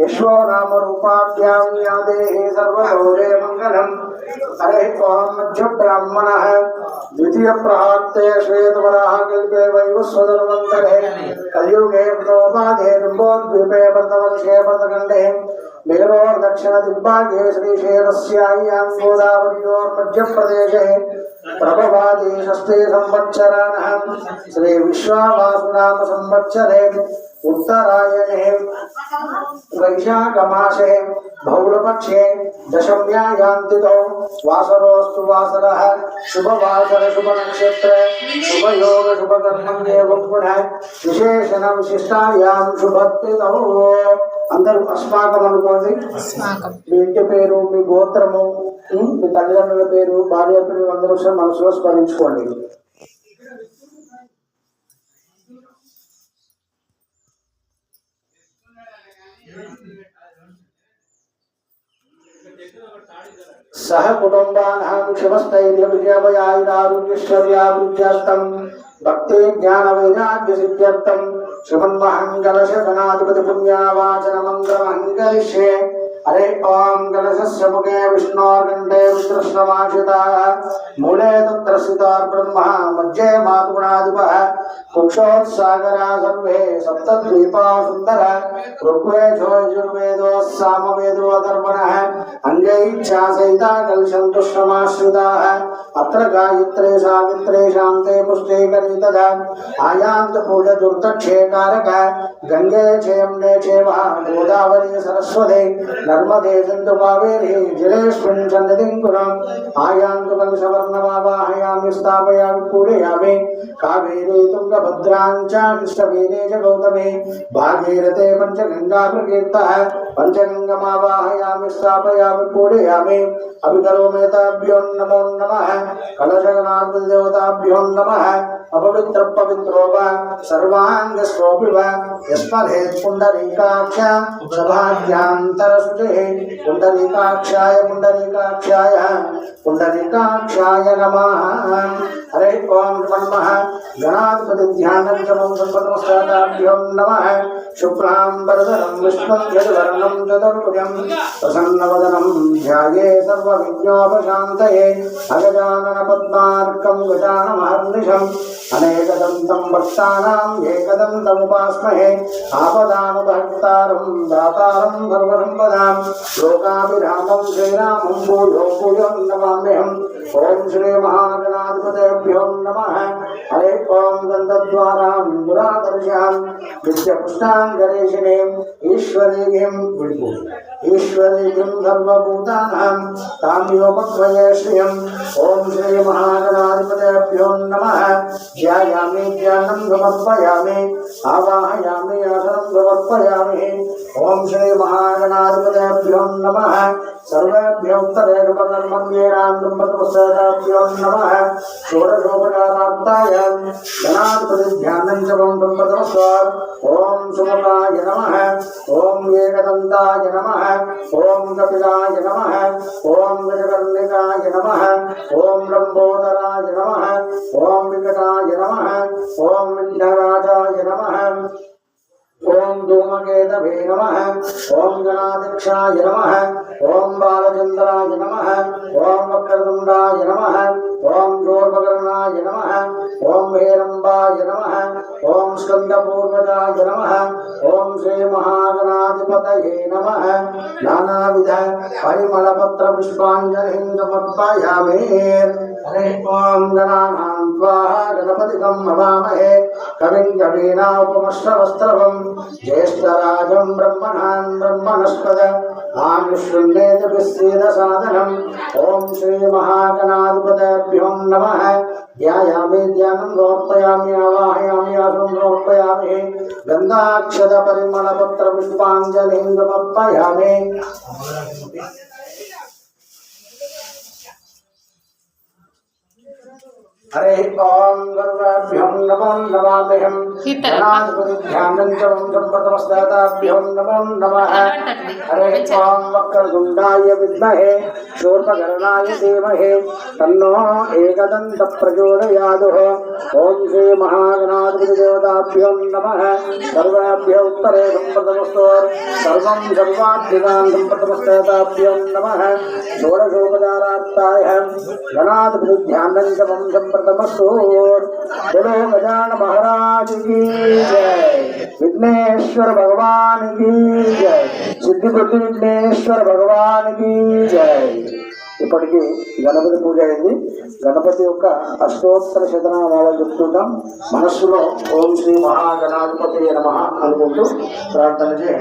यशो नाम रूपाभ्यां यादेः सर्वयोगे मंगलम। हरे ओम मध्य ब्राह्मणः द्वितीय प्रहार्ते श्वेतवराह कल्पे वैवस्वतन्वन्तरे कलियुगे प्रोपाधे नम्बोद्वीपे भरतवर्षे भरतखण्डे मेरोर् दक्षिण दिग्भागे श्रीशैलस्यायां गोदावर्योर्मध्यप्रदेशे प्रभवादि षष्ठे संवत्सराणः श्री विश्वावासुनाम संवत्सरे उत्तरायणे वैशाखमासे भौलपक्षे दशम्यायां तिथौ वासरोस्तु वासरः शुभवासर शुभनक्षत्र शुभयोग शुभकर्मण्ये पुनः विशेषण विशिष्टायां शुभतिथौ। అందరూ అస్మాకం అనుకోండి. మీ ఇంటి పేరు, మీ గోత్రము, మీ తల్లిదండ్రుల పేరు, భార్య పేరు అందరూ మనసులో స్మరించుకోండి. सह कुटुंबानां शिवस्थैर्य विजयभयायुरारोग्यैश्वर्याभिवृद्ध्यर्थं भक्ति ज्ञान वैराग्य सिद्ध्यर्थं श्रीमन्महाङ्गलशगणाधिपति पुण्यावाचन मन्त्रमहङ्करिष्ये। हरे ओम कलशस्य मुखे विष्णोर्कण्ठे रुद्रश्रमाश्रिताः मूले तत्र स्थितो ब्रह्मा मध्ये मातुगुणाधिपः कुक्षोत्सागरा सर्वे सप्तद्वीपा सुन्दर ऋग्वेदो यजुर्वेदो सामवेदो अथर्वणः अङ्गैच्छासहिता कलशन्तुश्रमाश्रिताः अत्र गायत्रे सावित्रे शान्ते पुष्टे कलितदा आयान्त पूजदुर्दक्षे कारक गंगे चेयम्ने चेव गोदावरी सरस्वती नर्मदे सिन्धु कावेरी जलेस्मिन् सन्निधिं कुरम् आयान्तु कलशवर्णमावाहयामि स्थापयामि पूजयामि कावेरी तुङ्गभद्रां च कृष्णवेणी च गौतमी भागीरथे पञ्चगङ्गा प्रकीर्तः पञ्चगङ्गमावाहयामि स्थापयामि पूजयामि अभिकरोमि ताभ्यो नमो नमः कलशगणाधिपतिदेवताभ्यो नमः अपवित्र पवित्रो वा सर्वाङ्गस्वोऽपि वा यस्महेत् पुण्डरीकाक्ष सभाभ्यान्तरसुचिः पुण्डरीकाक्षाय पुण्डरीकाक्षाय नमः। हरे ओम नमः गणाधिपतिध्यानं च मम संपत्नमस्ताभ्यो नमः शुक्लां वरदरं विष्णुं यदुवर्णं चतुर्भुजं प्रसन्नवदनं ध्याये सर्वविघ्नोपशान्तये अगजाननपद्मार्कं गजाननमहर्निशम् अनेकदन्तं भक्तानां एकदन्तमुपास्महे आपदामभक्तारं दातारं सर्वसम्पदां लोकाभिरामं श्रीरामं भूयो भूयो नमाम्यहम्। ओम श्री महागणाधिपतेभ्यो नमः। हरे ओम गन्धद्वारां दुरादर्शां विद्यपुष्टां गणेशिनीं ईश्वरीं सर्वभूतानां तां योपद्वये श्रियम्। ओम श्री महागणाधिपतेभ्यो नमः। ध्यायामि ध्यानं समर्पयामि आवाहयामि आसनं समर्पयामि। ओम श्री महागणाधिपतेभ्यो नमः। सर्वेभ्यो उत्तरेभ्यो नमः। षोडशोपचारार्ताय गणाधिपतिध्यानं च मम संपत्नमस्तात्। ओम सुमुखाय नमः। ओम एकदन्ताय नमः। ओम कपिलाय नमः। ओम गजकर्णिकाय नमः। ओम लंबोदराय नमः। ओम विकटाय नमः। ओम विघ्नराजाय नमः। ओम धूमकेतवे नमः। ओम गणाध्यक्षाय नमः। ओम बालचंद्राय नमः। ओम वक्रतुंडाय नमः। ओम शूर्पकर्णाय नमः। ओम हेरंबाय नमः। ओम स्कंदपूर्वजाय नमः। ओम श्री महागणाधिपतये नमः। नानाविध परिमलपत्र पुष्पाञ्जलिं समर्पयामि। हरे ओम गणानां स्वाहा गणपतिं हवामहे कविं कवीनामुपमश्रवस्त्रवम् ज्येष्ठराजं ब्रह्मणां ब्रह्मणस्पद आयुष्यन्नेतभिस्सीदसादनम्। ओम श्री महागणाधिपतेभ्यो नमः। ध्यायामि ध्यानं समर्पयामि आवाहयामि आसनं समर्पयामि गन्धाक्षत परिमलपत्र पुष्पाञ्जलिं समर्पयामि। हरे ओम सर्वेभ्यो नमो नमाम्यहम्। गणाधिपतिध्यानं च मम संपत्नमस्ताभ्यो नमो नमः। हरे ओम वक्रतुण्डाय विद्महे शूर्पकर्णाय धीमहि तन्नो एकदन्तः प्रचोदयात्। ओम श्री महागणाधिपतिदेवताभ्यो नमः। सर्वेभ्यो उत्तरे सम्प्रतमस्तु सर्वं सर्वाभ्युदां सम्प्रतमस्तेताभ्यो नमः षोडशोपचारार्थाय गणाधिपतिध्यानं च मम सम्प्रतमस्तु बोलो गजानन महाराज की जय विघ्नेश्वर भगवान की जय सिद्धिबुद्धि विघ्नेश्वर भगवान की जय ఇప్పటికి గణపతి పూజ అయింది గణపతి యొక్క అష్టోత్తర శతనామాలు చెప్తుంటాం మనస్సులో ఓం శ్రీ మహాగణాధిపతి నమః అనుకుంటూ ప్రార్థన చేయండి